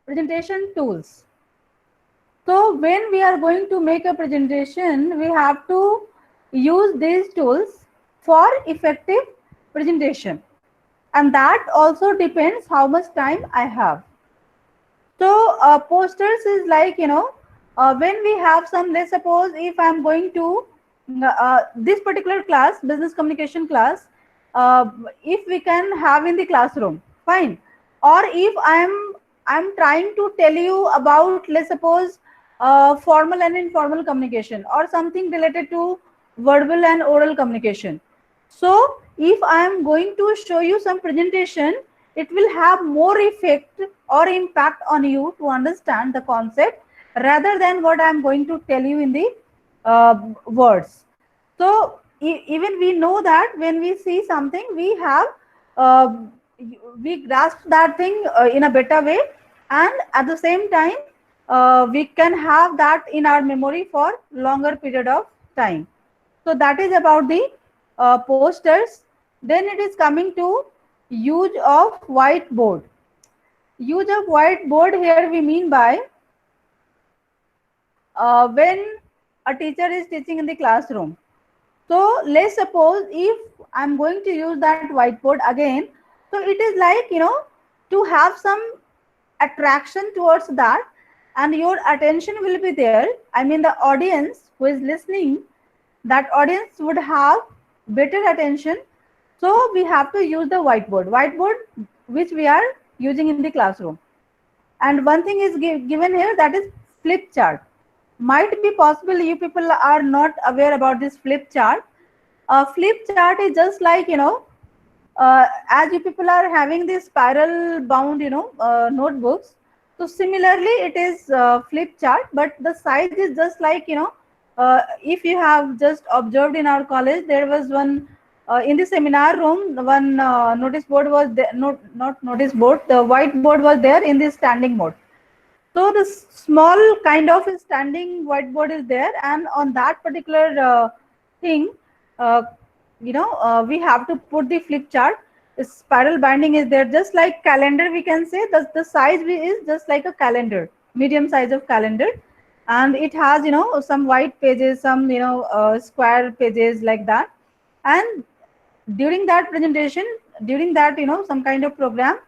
presentation tools. So when we are going to make a presentation, we have to use these tools for effective presentation. And that also depends how much time I have. So posters is like, when we have some, let's suppose if I'm going to this particular class, business communication class, uh, if we can have in the classroom, fine. Or if I'm trying to tell you about, let's suppose, formal and informal communication or something related to verbal and oral communication. So if I am going to show you some presentation, it will have more effect or impact on you to understand the concept rather than what I am going to tell you in the words. So even we know that when we see something, we have uh, we grasp that thing in a better way, and at the same time we can have that in our memory for longer period of time. So that is about the posters. Then it is coming to use of whiteboard. Use of whiteboard here we mean by when a teacher is teaching in the classroom. So let's suppose if I'm going to use that whiteboard again, so it is like, to have some attraction towards that, and your attention will be there. I mean, the audience who is listening, that audience would have better attention. So we have to use the whiteboard which we are using in the classroom. And one thing is given here, that is flip chart. Might be possible you people are not aware about this flip chart. Flip chart is just like, as you people are having this spiral bound, notebooks. So similarly, it is flip chart, but the size is just like, if you have just observed in our college, there was one in the seminar room, one notice board was there, not notice board, the whiteboard was there in the standing mode. So the small kind of standing whiteboard is there, and on that particular thing, uh, we have to put the flip chart. The spiral binding is there, just like calendar. We can say that the size is just like a calendar, medium size of calendar, and it has, some white pages, some, square pages like that. And during that presentation, during that, some kind of program,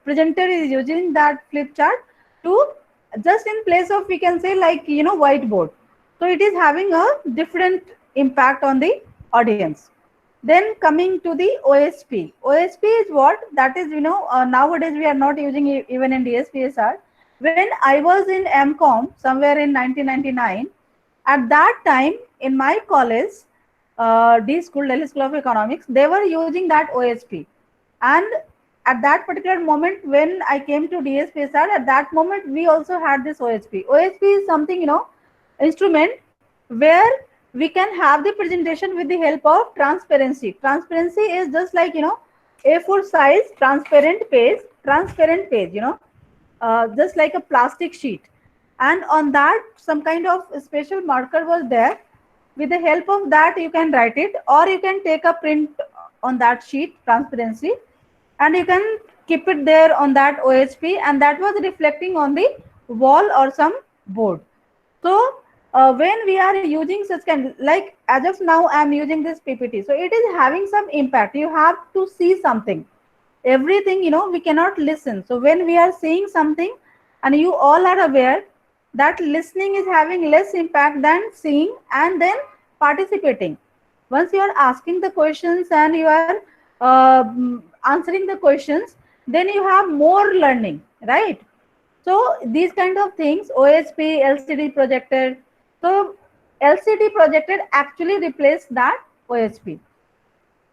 presenter is using that flip chart to just in place of, we can say, like, whiteboard. So it is having a different impact on the audience. Then coming to the OSP. OSP is what? That is, nowadays we are not using even in DSPSR. When I was in MCOM somewhere in 1999, at that time in my college, D School, Delhi School of Economics, they were using that OSP. And at that particular moment, when I came to DSPSR, at that moment we also had this OSP. OSP is something, instrument where we can have the presentation with the help of transparency. Transparency is just like, A4 size transparent page, just like a plastic sheet. And on that, some kind of special marker was there. With the help of that, you can write it, or you can take a print on that sheet, transparency, and you can keep it there on that OSP, and that was reflecting on the wall or some board. So when we are using such kind, like as of now I am using this PPT, so it is having some impact. You have to see something, everything, we cannot listen. So when we are seeing something, and you all are aware that listening is having less impact than seeing and then participating. Once you are asking the questions and you are answering the questions, then you have more learning, right? So these kind of things, OSP, LCD projector. So LCD projector actually replaced that OSP.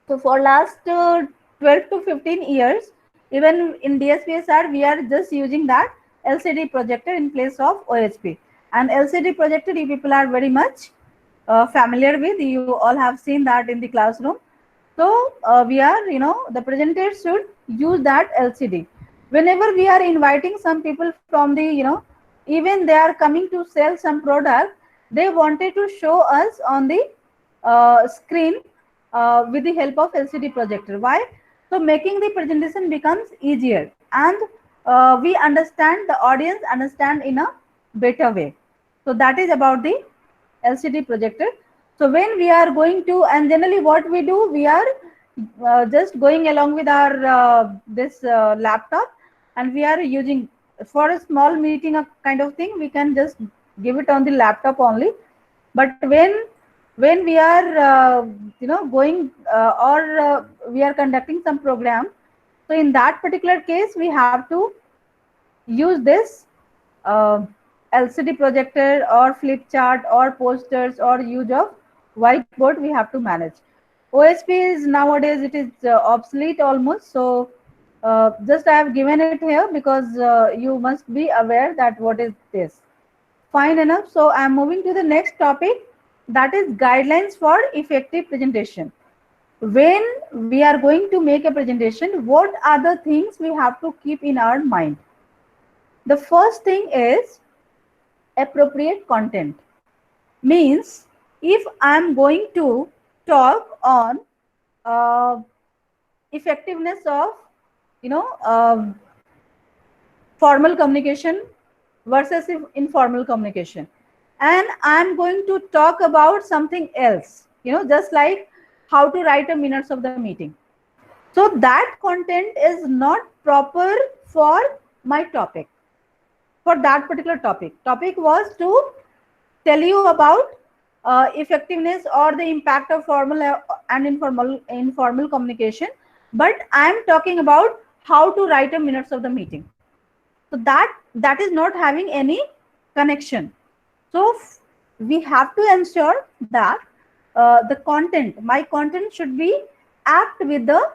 So for last 12 to 15 years, even in DSPSR, we are just using that LCD projector in place of OSP. And LCD projector, you people are very much familiar with. You all have seen that in the classroom. So we are, the presenters should use that LCD. Whenever we are inviting some people from the, even they are coming to sell some product, they wanted to show us on the screen with the help of LCD projector. Why? So making the presentation becomes easier, and we understand, the audience understand in a better way. So that is about the LCD projector. So when we are going to, and generally what we do, we are just going along with our this laptop, and we are using for a small meeting of kind of thing, we can just give it on the laptop only. But when we are going we are conducting some program, so in that particular case we have to use this uh, LCD projector or flip chart or posters or use of whiteboard we have to manage. OSP is nowadays, it is obsolete almost. So just I have given it here because you must be aware that what is this. Fine enough. So I'm moving to the next topic, that is guidelines for effective presentation. When we are going to make a presentation, what are the things we have to keep in our mind? The first thing is appropriate content. Means if I'm going to talk on uh, effectiveness of formal communication versus informal communication, and I'm going to talk about something else, just like how to write a minutes of the meeting, so that content is not proper for my topic. For that particular topic was to tell you about effectiveness or the impact of formal and informal communication, but I am talking about how to write a minutes of the meeting. So that is not having any connection. So we have to ensure that the content, my content should be apt with the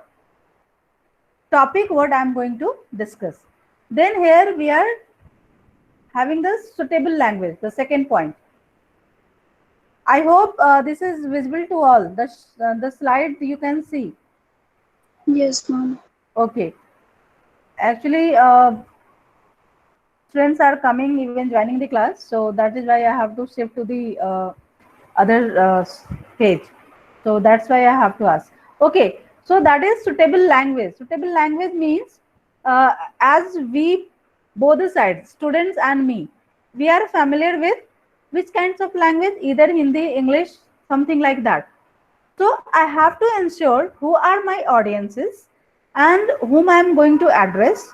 topic what I am going to discuss. Then here we are having the suitable language, the second point. I hope this is visible to all. The slide you can see. Yes, ma'am. Okay. Actually, students are coming, even joining the class. So that is why I have to shift to the other page. So that's why I have to ask. Okay. So that is suitable language. Suitable language means as we, both the sides, students and me, we are familiar with which kinds of language, either Hindi, English, something like that. So I have to ensure who are my audiences and whom I am going to address.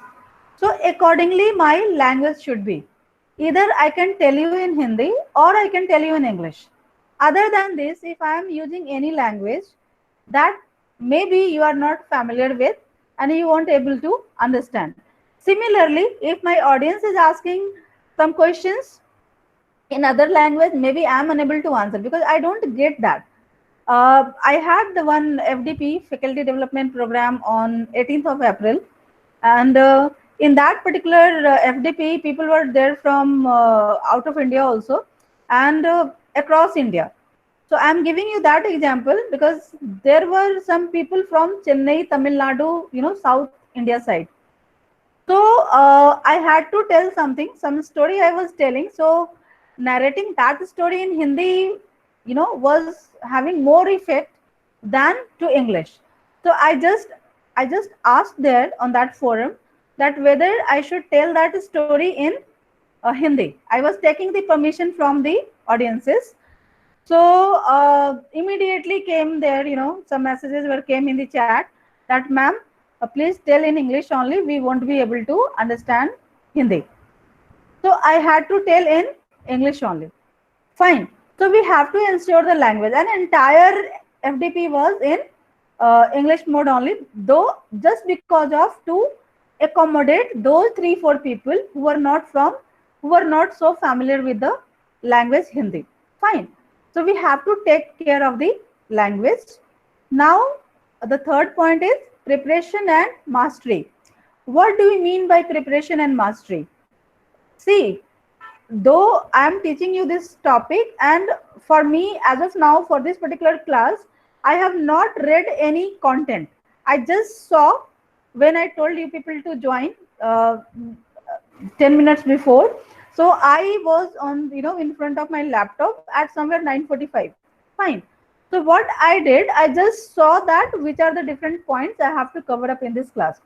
So accordingly, my language should be either I can tell you in Hindi or I can tell you in English. Other than this, if I am using any language that maybe you are not familiar with and you won't able to understand. Similarly, if my audience is asking some questions in other language, maybe I am unable to answer because I don't get that. I had the one FDP, Faculty Development Program, on 18th of April, and in that particular FDP, people were there from out of India also, and across India. So I'm giving you that example because there were some people from Chennai, Tamil Nadu, South India side. So I had to tell something, some story I was telling. So narrating that story in Hindi, was having more effect than to English. So I just asked there on that forum that whether I should tell that story in Hindi. I was taking the permission from the audiences. So immediately came there, some messages were came in the chat that ma'am, please tell in English only. We won't be able to understand Hindi. So I had to tell in English only. Fine. So we have to ensure the language. An entire FDP was in English mode only, though just because of to accommodate those 3-4 people who are not so familiar with the language Hindi. Fine. So we have to take care of the language. Now the third point is preparation and mastery. What do we mean by preparation and mastery? See, though I am teaching you this topic, and for me as of now for this particular class, I have not read any content. I just saw when I told you people to join 10 minutes before. So I was on, in front of my laptop at somewhere 9:45. Fine. So what I did, I just saw that which are the different points I have to cover up in this class.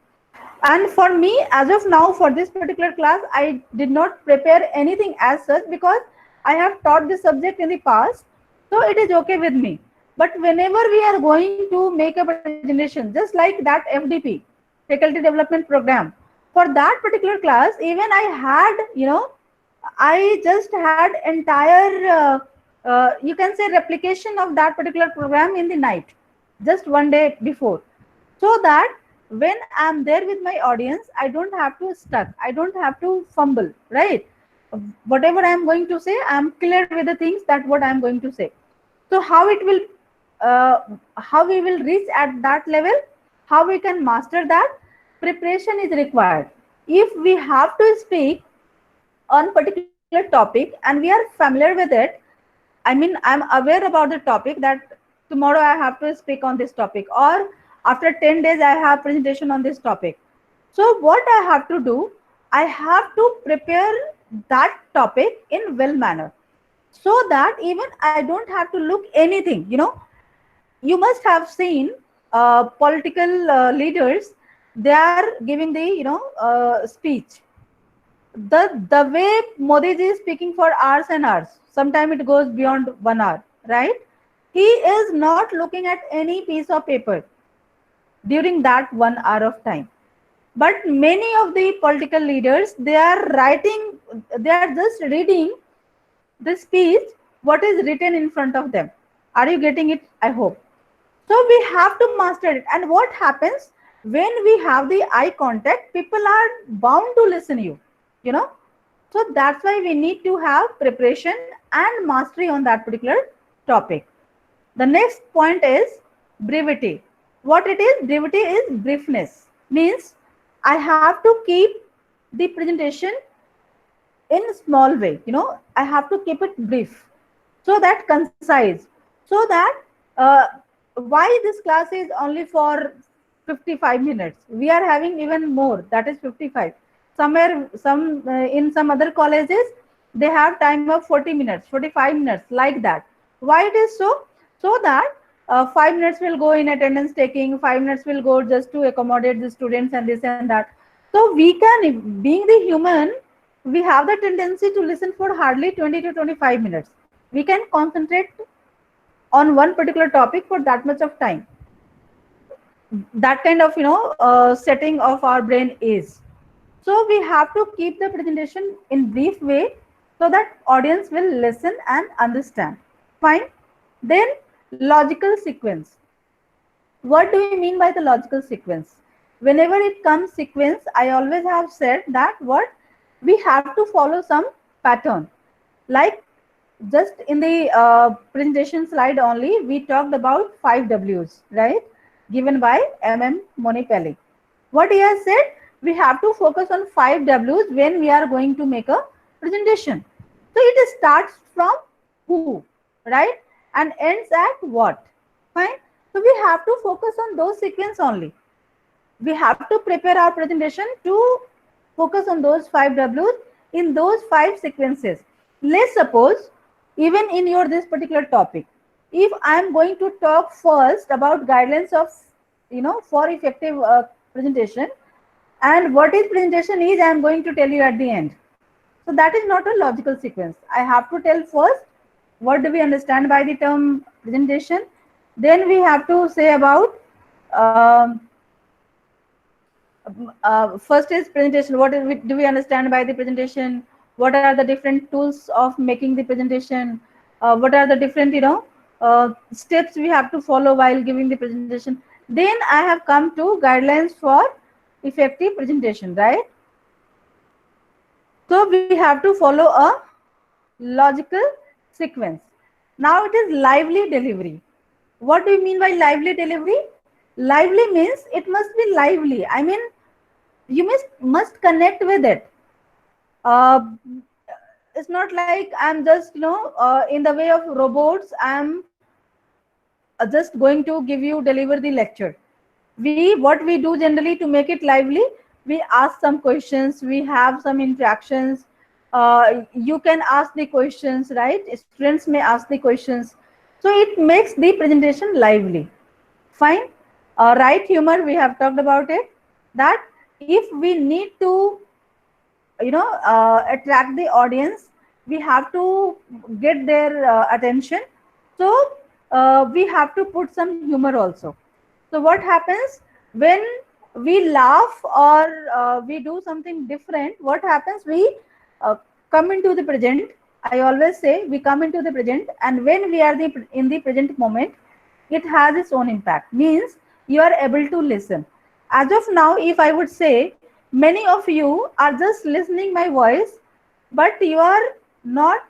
And for me, as of now, for this particular class, I did not prepare anything as such because I have taught this subject in the past, so it is okay with me. But whenever we are going to make a presentation, just like that FDP, Faculty Development Program, for that particular class, even I had, I just had entire, you can say, replication of that particular program in the night, just one day before, so that when I'm there with my audience, I don't have to stuck, I don't have to fumble, right? Whatever I'm going to say, I'm clear with the things that what I'm going to say. So how it will, uh, how we will reach at that level, how we can master that, preparation is required. If we have to speak on particular topic and we are familiar with it, I mean, I'm aware about the topic that tomorrow I have to speak on this topic, or after 10 days I have presentation on this topic. So what I have to do, I have to prepare that topic in well manner, so that even I don't have to look anything. You must have seen political leaders, they are giving the, speech. The way Modi ji is speaking for hours and hours, sometimes it goes beyond 1 hour, right? He is not looking at any piece of paper during that 1 hour of time. But many of the political leaders, they are writing, they are just reading the speech, what is written in front of them. Are you getting it? I hope. So we have to master it. And what happens when we have the eye contact, people are bound to listen you, you know. So that's why we need to have preparation and mastery on that particular topic. The next point is brevity. What it is? Brevity is briefness. Means I have to keep the presentation in small way. I have to keep it brief, so that concise, so that why this class is only for 55 minutes. We are having even more, that is 55. Somewhere, in some other colleges, they have time of 40 minutes, 45 minutes, like that. Why it is so? So that 5 minutes will go in attendance taking, 5 minutes will go just to accommodate the students and this and that. So we can, being the human, we have the tendency to listen for hardly 20 to 25 minutes. We can concentrate on one particular topic for that much of time. That kind of, setting of our brain is. So we have to keep the presentation in brief way, so that audience will listen and understand. Fine. Then logical sequence. What do we mean by the logical sequence? Whenever it comes sequence, I always have said that what we have to follow some pattern. Like just in the presentation slide only, we talked about 5 W's, right? Given by MM Monipelli. What he has said, we have to focus on 5 W's when we are going to make a presentation. So it starts from who, right? And ends at what. Fine. So we have to focus on those sequence only. We have to prepare our presentation to focus on those 5 W's in those 5 sequences. Let's suppose, even in your this particular topic, if I am going to talk first about guidelines of, for effective presentation, and what is presentation is, I am going to tell you at the end. So that is not a logical sequence. I have to tell first what do we understand by the term presentation. Then we have to say about first is presentation. What do we understand by the presentation? What are the different tools of making the presentation? What are the different, steps we have to follow while giving the presentation? Then I have come to guidelines for effective presentation, right? So we have to follow a logical sequence. Now it is lively delivery. What do you mean by lively delivery? Lively means it must be lively. I mean, you must connect with it. It's not like I'm just, in the way of robots, I'm just going to give you, deliver the lecture. What we do generally to make it lively, we ask some questions, we have some interactions. You can ask the questions, right? Students may ask the questions. So it makes the presentation lively. Fine. Right humor, we have talked about it. That if we need to, attract the audience, we have to get their attention. So we have to put some humor also. So what happens when we laugh or we do something different? What happens? We uh, come into the present. I always say we come into the present, and when we are in the present moment, it has its own impact. Means you are able to listen. As of now, if I would say, many of you are just listening my voice, but you are not.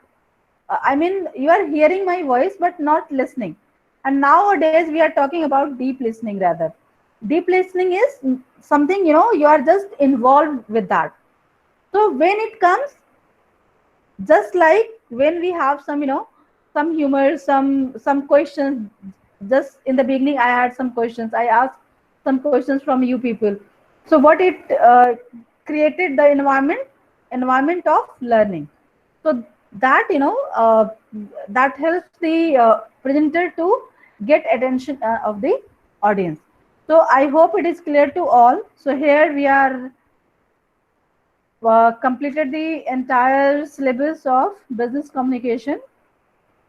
I mean, you are hearing my voice, but not listening. And nowadays, we are talking about deep listening rather. Deep listening is something, you are just involved with that. So when it comes, just like when we have some, some humor, some questions. Just in the beginning, I had some questions. I asked some questions from you people. So what it created the environment of learning. So that, that helps the presenter to get attention of the audience. So I hope it is clear to all. So here we are completed the entire syllabus of business communication.